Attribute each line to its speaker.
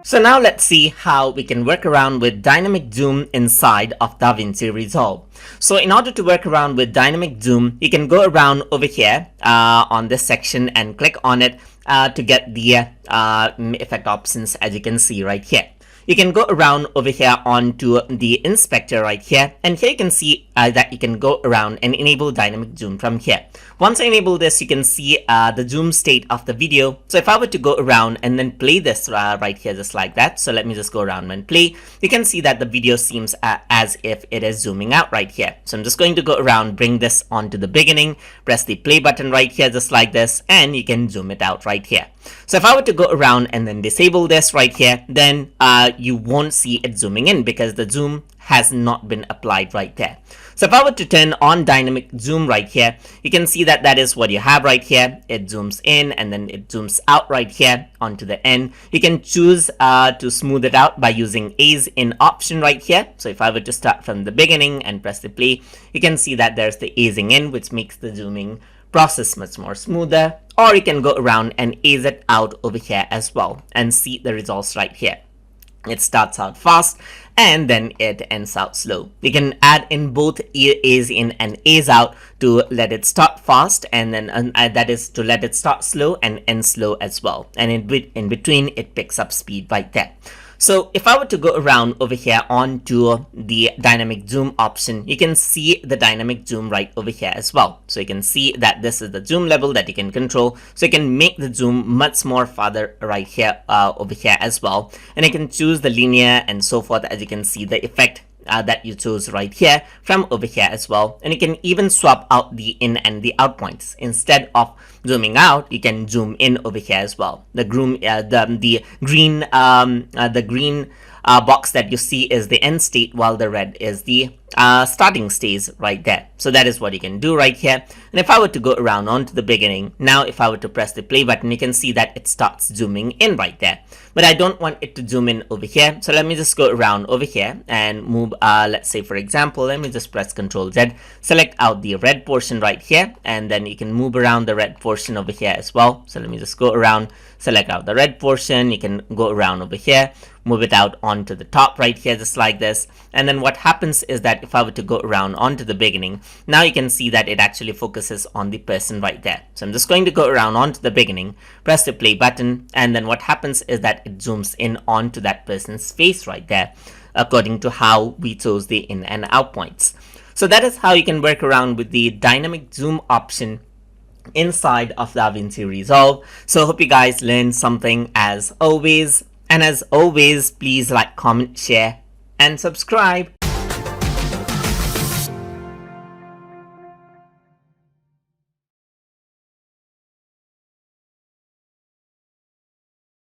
Speaker 1: So now let's see how we can work around with dynamic zoom inside of Davinci Resolve. So in order to work around with dynamic zoom, you can go around over here on this section and click on it to get the effect options, as you can see right here. You can go around over here onto the inspector right here, and here you can see that you can go around and enable dynamic zoom from here. Once I enable this, you can see the zoom state of the video. So if I were to go around and then play this right here just like that, so let me just go around and play, you can see that the video seems as if it is zooming out right here. So I'm just going to go around, bring this onto the beginning, press the play button right here just like this, and you can zoom it out right here. So if I were to go around and then disable this right here, then you won't see it zooming in because the zoom has not been applied right there. So if I were to turn on dynamic zoom right here, you can see that that is what you have right here. It zooms in and then it zooms out right here onto the end. You can choose to smooth it out by using ease in option right here. So if I were to start from the beginning and press the play, you can see that there's the easing in, which makes the zooming process much more smoother. Or you can go around and ease it out over here as well and see the results right here. It starts out fast and then it ends out slow. You can add in both ease in and ease out to let it start fast, and then that is to let it start slow and end slow as well. And in between, it picks up speed right there. So if I were to go around over here onto the dynamic zoom option, you can see the dynamic zoom right over here as well. So you can see that this is the zoom level that you can control. So you can make the zoom much more farther right here over here as well. And you can choose the linear and so forth, as you can see the effect that you chose right here from over here as well. And you can even swap out the in and the out points. Instead of zooming out, you can zoom in over here as well. The green box that you see is the end state, while the red is the starting stage right there. So that is what you can do right here. And if I were to go around onto the beginning, now if I were to press the play button, you can see that it starts zooming in right there. But I don't want it to zoom in over here. So let me just go around over here and move, let's say for example, let me just press Ctrl Z, select out the red portion right here, and then you can move around the red portion over here as well. So let me just go around, select out the red portion. You can go around over here, move it out onto the top right here just like this. And then what happens is that if I were to go around onto the beginning, now you can see that it actually focuses on the person right there. So I'm just going to go around onto the beginning, press the play button, and then what happens is that it zooms in onto that person's face right there, according to how we chose the in and out points. So that is how you can work around with the dynamic zoom option inside of Davinci Resolve. So I hope you guys learned something as always. And as always, please like, comment, share, and subscribe.